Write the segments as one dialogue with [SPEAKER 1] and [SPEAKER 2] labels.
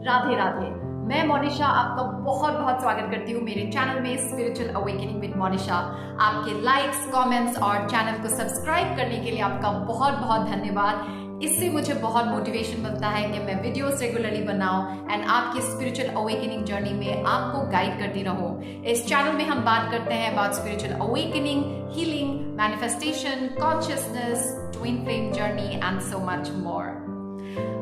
[SPEAKER 1] राधे राधे। मैं मोनिशा आपका बहुत बहुत स्वागत करती हूँ मेरे चैनल में स्पिरिचुअल अवेकनिंग विद मोनिशा। आपके लाइक्स, कमेंट्स और चैनल को सब्सक्राइब करने के लिए आपका बहुत बहुत धन्यवाद। इससे मुझे बहुत मोटिवेशन मिलता है कि मैं वीडियोस रेगुलरली बनाऊं एंड आपके स्पिरिचुअल अवेकनिंग जर्नी में आपको गाइड करती रहूं। इस चैनल में हम बात करते हैं about spiritual awakening, healing, manifestation, consciousness, twin flame journey and so much more.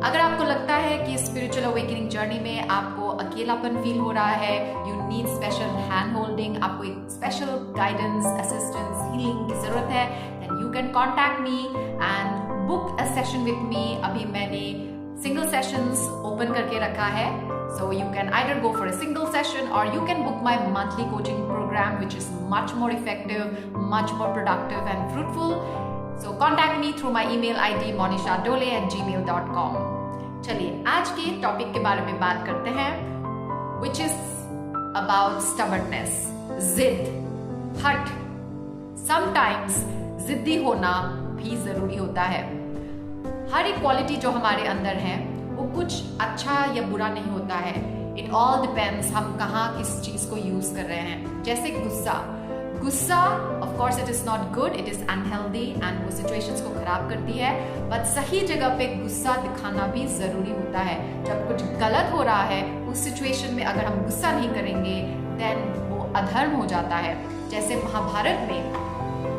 [SPEAKER 1] अगर आपको लगता है कि स्पिरिचुअल अवेकनिंग जर्नी में आपको अकेलापन फील हो रहा है, you need special hand holding, आपको एक स्पेशल गाइडेंस, असिस्टेंस, हीलिंग की जरूरत है, then you can contact me and book a session with me. अभी मैंने सिंगल सेशंस ओपन करके रखा है, so you can either go for a single session or you can book my monthly coaching program, which is much more effective, much more productive and fruitful. So contact me through my email ID monishadole@gmail.com. चलिए आज के topic के बारे में बात करते हैं, which is about stubbornness, जिद, हट। Sometimes जिद्दी होना भी जरूरी होता है। हर एक क्वालिटी जो हमारे अंदर है वो कुछ अच्छा या बुरा नहीं होता है। इट ऑल डिपेंड्स हम कहाँ किस चीज को यूज कर रहे हैं। जैसे गुस्सा of course it is not good, it is unhealthy and वो सिचुएशंस को खराब करती है, बट सही जगह पे गुस्सा दिखाना भी जरूरी होता है। जब कुछ गलत हो रहा है उस सिचुएशन में अगर हम गुस्सा नहीं करेंगे देन वो अधर्म हो जाता है। जैसे महाभारत में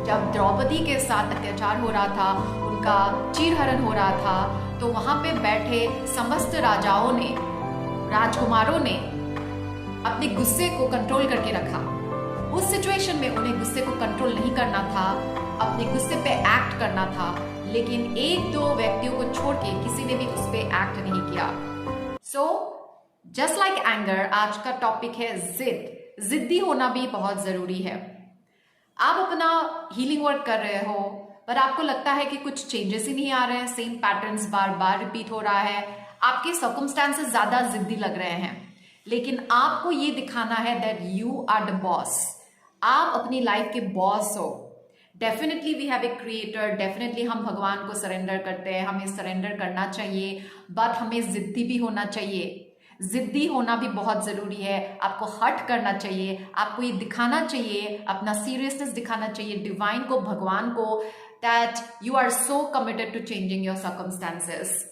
[SPEAKER 1] जब द्रौपदी के साथ अत्याचार हो रहा था, उनका चीरहरण हो रहा था, तो वहां पे बैठे समस्त राजाओं ने, राजकुमारों ने अपने गुस्से को कंट्रोल करके रखा। उस सिचुएशन में उन्हें गुस्से को कंट्रोल नहीं करना था, अपने गुस्से पे एक्ट करना था, लेकिन एक दो व्यक्तियों को छोड़ के किसी ने भी उस पे एक्ट नहीं किया। सो जस्ट लाइक एंगर, आज का टॉपिक है जिद। जिद्दी होना भी बहुत जरूरी है। आप अपना हीलिंग वर्क कर रहे हो पर आपको लगता है कि कुछ चेंजेस ही नहीं आ रहे हैं, सेम पैटर्न्स बार बार रिपीट हो रहा है, आपके सर्कमस्टेंसेस ज्यादा जिद्दी लग रहे हैं, लेकिन आपको ये दिखाना है that you are the boss. आप अपनी लाइफ के बॉस हो। Definitely we have a creator, definitely हम भगवान को सरेंडर करते हैं, हमें सरेंडर करना चाहिए, बट हमें जिद्दी भी होना चाहिए। जिद्दी होना भी बहुत जरूरी है। आपको हट करना चाहिए, आपको ये दिखाना चाहिए, अपना सीरियसनेस दिखाना चाहिए डिवाइन को, भगवान को, that you are so committed to changing your circumstances.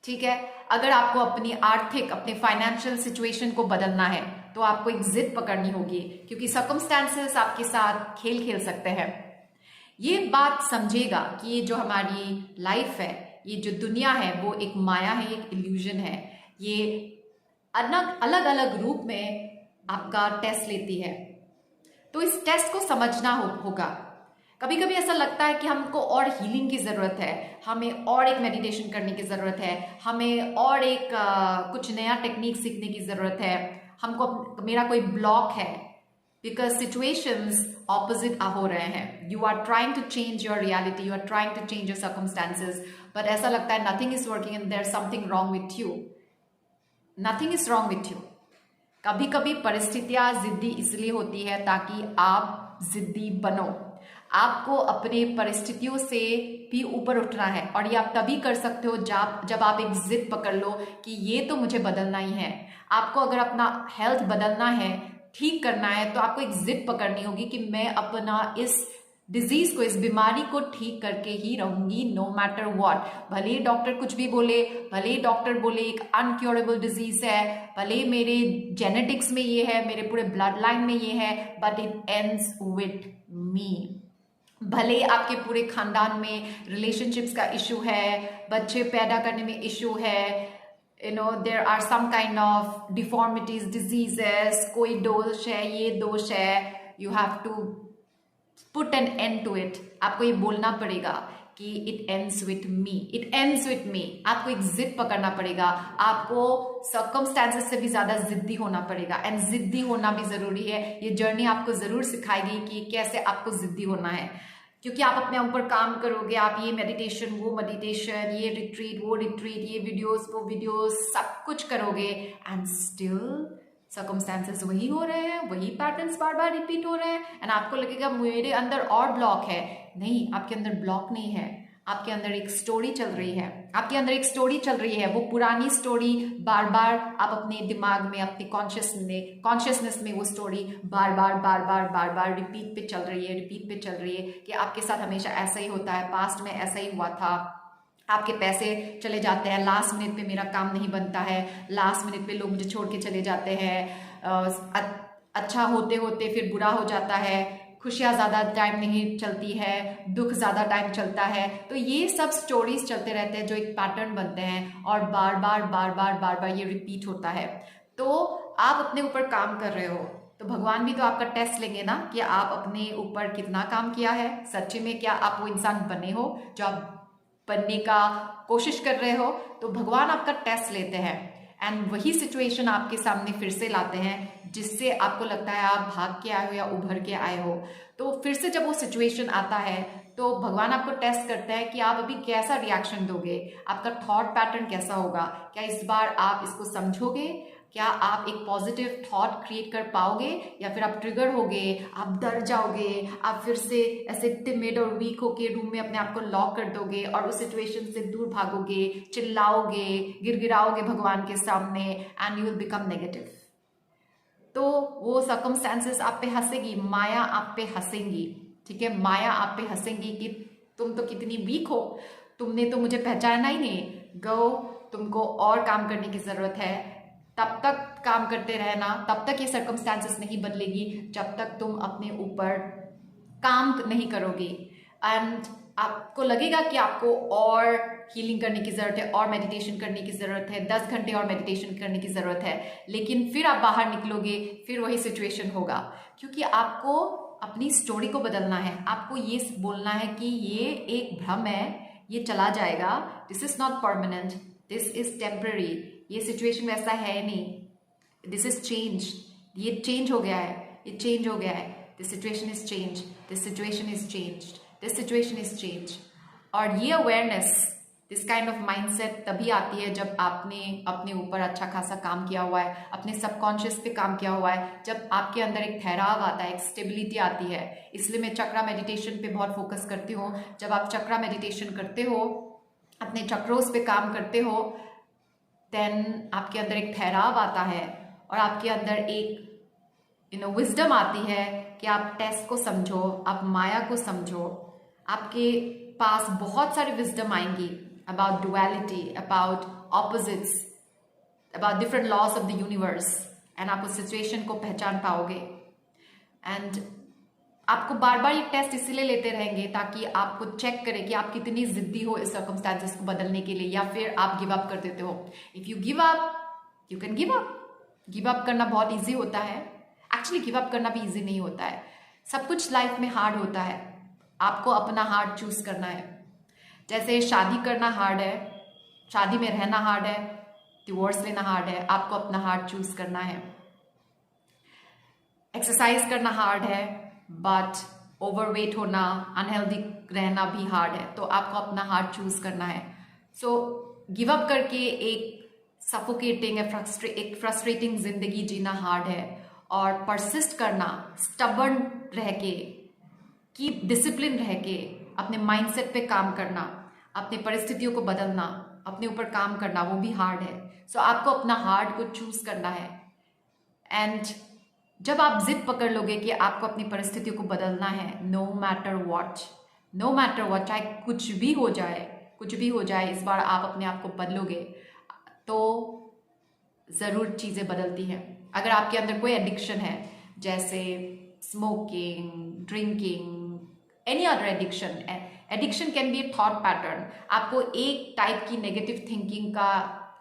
[SPEAKER 1] ठीक है, अगर आपको अपनी आर्थिक, अपने फाइनेंशियल सिचुएशन को बदलना है तो आपको एक जिद पकड़नी होगी, क्योंकि सर्कमस्टेंसेस आपके साथ खेल खेल सकते हैं। ये बात समझेगा कि ये जो हमारी लाइफ है, ये जो दुनिया है, वो एक माया है, एक इल्यूजन है। ये अलग अलग रूप में आपका टेस्ट लेती है, तो इस टेस्ट को समझना होगा। कभी कभी ऐसा लगता है कि हमको और हीलिंग की जरूरत है, हमें और एक मेडिटेशन करने की जरूरत है, हमें और एक कुछ नया टेक्निक सीखने की जरूरत है, हमको मेरा कोई ब्लॉक है, बिकॉज सिचुएशंस ऑपोजिट हो रहे हैं। You are trying to change your reality, you are trying to change your circumstances, but ऐसा लगता है nothing is working and there is something wrong with you. Nothing is wrong with you. कभी कभी परिस्थितियां जिद्दी इसलिए होती है ताकि आप जिद्दी बनो। आपको अपने परिस्थितियों से भी ऊपर उठना है, और ये आप तभी कर सकते हो जब आप एक जिद पकड़ लो कि ये तो मुझे बदलना ही है। आपको अगर अपना हेल्थ बदलना है, ठीक करना है, तो आपको एक जिद पकड़नी होगी कि मैं अपना इस डिजीज को, इस बीमारी को ठीक करके ही रहूंगी, नो मैटर व्हाट। भले ही डॉक्टर कुछ भी बोले, भले ही डॉक्टर बोले एक अनक्योरेबल डिजीज है, भले ही मेरे जेनेटिक्स में ये है, मेरे पूरे ब्लड लाइन में ये है, बट इट एंड्स विथ मी। भले आपके पूरे खानदान में रिलेशनशिप्स का इशू है, बच्चे पैदा करने में इशू है, there are some kind of deformities, diseases, कोई दोष है, ये दोष है, you have to put an end to it. आपको ये बोलना पड़ेगा कि it ends with me, it ends with me. आपको एक जिद पकड़ना पड़ेगा, आपको सर्कमस्टेंसेस से भी ज्यादा जिद्दी होना पड़ेगा, एंड जिद्दी होना भी जरूरी है। ये जर्नी आपको जरूर सिखाएगी कि कैसे आपको जिद्दी होना है, क्योंकि आप अपने ऊपर काम करोगे, आप ये मेडिटेशन, वो मेडिटेशन, ये रिट्रीट, वो रिट्रीट, ये वीडियोस, वो वीडियोस, सब कुछ करोगे, एंड स्टिल सर्कमस्टेंसेस वही हो रहे हैं, वही पैटर्न्स बार बार रिपीट हो रहे हैं, एंड आपको लगेगा मेरे अंदर और ब्लॉक है। नहीं, आपके अंदर ब्लॉक नहीं है, आपके अंदर एक स्टोरी चल रही है, आपके अंदर एक स्टोरी चल रही है, वो पुरानी स्टोरी बार बार आप अपने दिमाग में, अपने कॉन्शियसनेस में वो स्टोरी बार बार रिपीट पे चल रही है कि आपके साथ हमेशा ऐसा ही होता है, पास्ट में ऐसा ही हुआ था, आपके पैसे चले जाते हैं, लास्ट मिनट पे मेरा काम नहीं बनता है, लास्ट मिनट पे लोग मुझे छोड़ के चले जाते हैं, अच्छा होते होते फिर बुरा हो जाता है, खुशियाँ ज़्यादा टाइम नहीं चलती है, दुख ज़्यादा टाइम चलता है। तो ये सब स्टोरीज चलते रहते हैं जो एक पैटर्न बनते हैं और बार बार ये रिपीट होता है। तो आप अपने ऊपर काम कर रहे हो तो भगवान भी तो आपका टेस्ट लेंगे ना कि आप अपने ऊपर कितना काम किया है, सच्ची में क्या आप वो इंसान बने हो जो आप बनने का कोशिश कर रहे हो। तो भगवान आपका टेस्ट लेते हैं एंड वही सिचुएशन आपके सामने फिर से लाते हैं जिससे आपको लगता है आप भाग के आए हो या उभर के आए हो। तो फिर से जब वो सिचुएशन आता है तो भगवान आपको टेस्ट करता है कि आप अभी कैसा रिएक्शन दोगे, आपका थॉट पैटर्न कैसा होगा, क्या इस बार आप इसको समझोगे, क्या आप एक पॉजिटिव थॉट क्रिएट कर पाओगे या फिर आप ट्रिगर होगे, आप डर जाओगे, आप फिर से ऐसे टिमिड और वीक होके रूम में अपने आप को लॉक कर दोगे और उस सिचुएशन से दूर भागोगे, चिल्लाओगे, गिड़गिड़ाओगे भगवान के सामने and you will become negative. तो वो सर्कमस्टेंसेस आप पे हंसेगी, माया आप पे हंसेंगी, ठीक है, माया आप पे हंसेंगी कि तुम तो कितनी वीक हो, तुमने तो मुझे पहचाना ही नहीं, गो तुमको और काम करने की जरूरत है, तब तक काम करते रहना, तब तक ये सर्कमस्टेंसेस नहीं बदलेगी जब तक तुम अपने ऊपर काम नहीं करोगे। एंड आपको लगेगा कि आपको और हीलिंग करने की ज़रूरत है, और मेडिटेशन करने की ज़रूरत है, 10 घंटे और मेडिटेशन करने की ज़रूरत है, लेकिन फिर आप बाहर निकलोगे फिर वही सिचुएशन होगा, क्योंकि आपको अपनी स्टोरी को बदलना है। आपको ये बोलना है कि ये एक भ्रम है, ये चला जाएगा, this is not permanent, this is temporary, ये सिचुएशन वैसा है नहीं, दिस इज चेंज, ये चेंज हो गया है, ये चेंज हो गया है, this situation is change, this situation is changed, this situation is change. और ये awareness, this kind of mindset तभी आती है जब आपने अपने ऊपर अच्छा खासा काम किया हुआ है, अपने सबकॉन्शियस पे काम किया हुआ है, जब आपके अंदर एक ठहराव आता है, एक स्टेबिलिटी आती है। इसलिए मैं चक्रा मेडिटेशन पे बहुत फोकस करती हूँ। जब आप चक्रा मेडिटेशन करते हो, अपने चक्रों पे काम करते हो, देन आपके अंदर एक ठहराव आता है और आपके अंदर एक विजडम आती है कि आप टेस्ट को समझो, आप माया को समझो। आपके पास बहुत सारी विजडम आएंगी about duality, about opposites, about different laws of the universe, and आप उस सिचुएशन को पहचान पाओगे। एंड आपको बार बार ये टेस्ट इसलिए लेते रहेंगे ताकि आपको चेक करें कि आप कितनी जिद्दी हो इस सर्कमस्टेंसेस को बदलने के लिए, या फिर आप गिव अप कर देते हो। If you give up you can give up. Give up करना बहुत ईजी होता है, एक्चुअली गिव अप करना भी ईजी नहीं होता है। सब कुछ लाइफ में हार्ड होता है, आपको अपना हार्ड चूज करना है। जैसे शादी करना हार्ड है, शादी में रहना हार्ड है, डिवोर्स लेना हार्ड है, आपको अपना हार्ड चूज करना है। एक्सरसाइज करना हार्ड है, बट ओवरवेट होना, अनहेल्दी रहना भी हार्ड है, तो आपको अपना हार्ड चूज करना है। सो गिव अप करके एक सफोकेटिंग, एक फ्रस्ट्रेटिंग जिंदगी जीना हार्ड है, और परसिस्ट करना, स्टबर्न रह के, कीप डिसिप्लिन रह के, अपने माइंडसेट पे काम करना, अपने परिस्थितियों को बदलना, अपने ऊपर काम करना, वो भी हार्ड है। सो आपको अपना हार्ड को चूज करना है। एंड जब आप जिद पकड़ लोगे कि आपको अपनी परिस्थितियों को बदलना है, नो मैटर व्हाट, चाहे कुछ भी हो जाए, इस बार आप अपने आप को बदलोगे तो जरूर चीजें बदलती हैं। अगर आपके अंदर कोई एडिक्शन है, जैसे smoking, drinking, any other addiction can be A thought pattern. आपको एक टाइप की नेगेटिव थिंकिंग का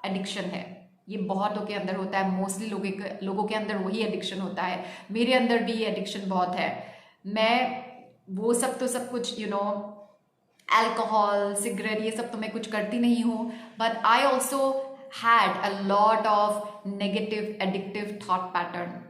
[SPEAKER 1] एडिक्शन है, ये बहुतों के अंदर होता है, मोस्टली लोगों के अंदर वही एडिक्शन होता है। मेरे अंदर भी ये एडिक्शन बहुत है। मैं वो सब तो सब कुछ अल्कोहल, सिगरेट, ये सब तो मैं कुछ करती नहीं हूँ, but I also had a lot of negative addictive thought pattern.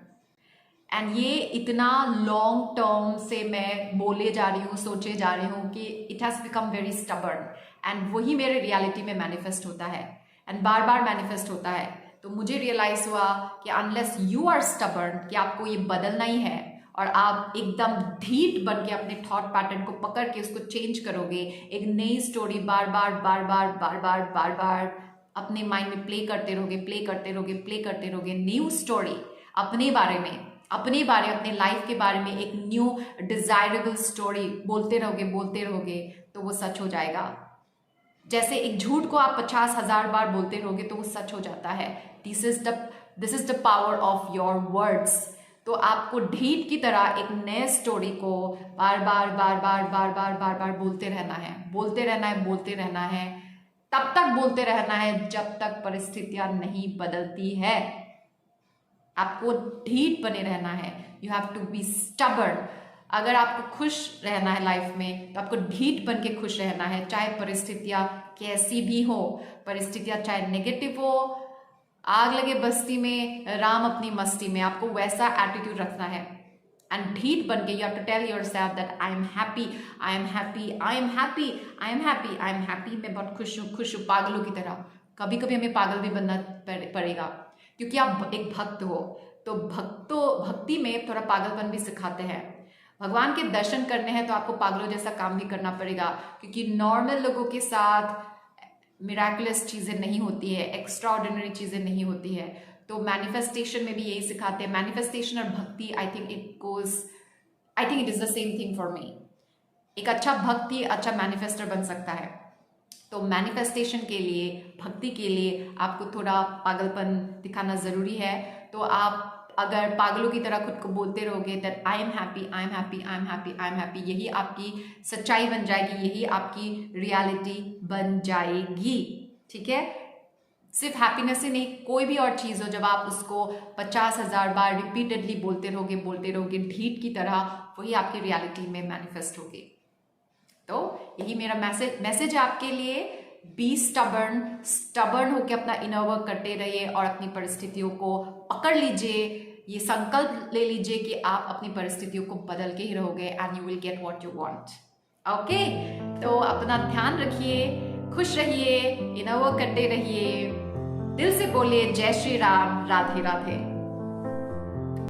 [SPEAKER 1] And ये इतना लॉन्ग टर्म से मैं बोले जा रही हूँ, सोचे जा रही हूँ कि it has become very stubborn, and वही मेरे रियलिटी में मैनिफेस्ट होता है, एंड बार बार मैनिफेस्ट होता है। तो मुझे रियलाइज हुआ कि अनलेस यू आर स्टबर्न, कि आपको ये बदलना ही है, और आप एकदम ढीठ बन के अपने थॉट पैटर्न को पकड़ के उसको चेंज करोगे, एक नई स्टोरी बार बार बार बार बार बार बार बार अपने माइंड में प्ले करते रहोगे, प्ले करते रहोगे, प्ले करते रहोगे, न्यू स्टोरी अपने बारे में, अपने लाइफ के बारे में एक न्यू डिजायरेबल स्टोरी बोलते रहोगे तो वो सच हो जाएगा। जैसे एक झूठ को आप 50,000 बार बोलते रहोगे तो वो सच हो जाता है। This is the power of your words. तो आपको ढीठ की तरह एक नए स्टोरी को बार बार बार बार बार बार बार बार बोलते रहना है, बोलते रहना है, बोलते रहना है, तब तक बोलते रहना है जब तक परिस्थितियां नहीं बदलती है। आपको ढीठ बने रहना है। You have to be stubborn. अगर आपको खुश रहना है लाइफ में तो आपको ढीठ बन के खुश रहना है, चाहे परिस्थितियां कैसी भी हो। परिस्थितियां चाहे नेगेटिव हो, आग लगे बस्ती में राम अपनी मस्ती में, आपको वैसा एटीट्यूड रखना है। एंड ढीठ बन के you have to tell yourself that I am happy, I am happy, I am happy, I am happy, I am happy. मैं बहुत खुश हूँ, पागलों की तरह। कभी कभी हमें पागल भी बनना पड़ेगा, क्योंकि आप एक भक्त हो। तो भक्ति में थोड़ा पागलपन भी सिखाते हैं। भगवान के दर्शन करने हैं तो आपको पागलों जैसा काम भी करना पड़ेगा, क्योंकि नॉर्मल लोगों के साथ मिराकुलस चीजें नहीं होती है, एक्स्ट्रा ऑर्डिनरी चीजें नहीं होती है। तो मैनिफेस्टेशन में भी यही सिखाते हैं। मैनिफेस्टेशन और भक्ति, I think it is the same thing for me. एक अच्छा भक्त ही अच्छा मैनिफेस्टर बन सकता है। तो मैनिफेस्टेशन के लिए, भक्ति के लिए आपको थोड़ा पागलपन दिखाना जरूरी है। तो आप अगर पागलों की तरह खुद को बोलते रहोगे that I am happy, I am happy, I am happy, I am happy, यही आपकी सच्चाई बन जाएगी, यही आपकी रियलिटी बन जाएगी। ठीक है? सिर्फ हैप्पीनेस ही नहीं, कोई भी और चीज़ हो, जब आप उसको 50,000 बार रिपीटेडली बोलते रहोगे ढीठ की तरह, वही आपकी रियलिटी में मैनिफेस्ट होगी। तो यही मेरा मैसेज है आपके लिए। बी स्टबर्न होकर अपना इनर वर्क करते रहिए और अपनी परिस्थितियों को पकड़ लीजिए। ये संकल्प ले लीजिए कि आप अपनी परिस्थितियों को बदल के ही रहोगे and you will get what you want. Okay, तो अपना ध्यान रखिए, खुश रहिए, इनर वर्क करते रहिए, दिल से बोलिए जय श्री राम, राधे राधे।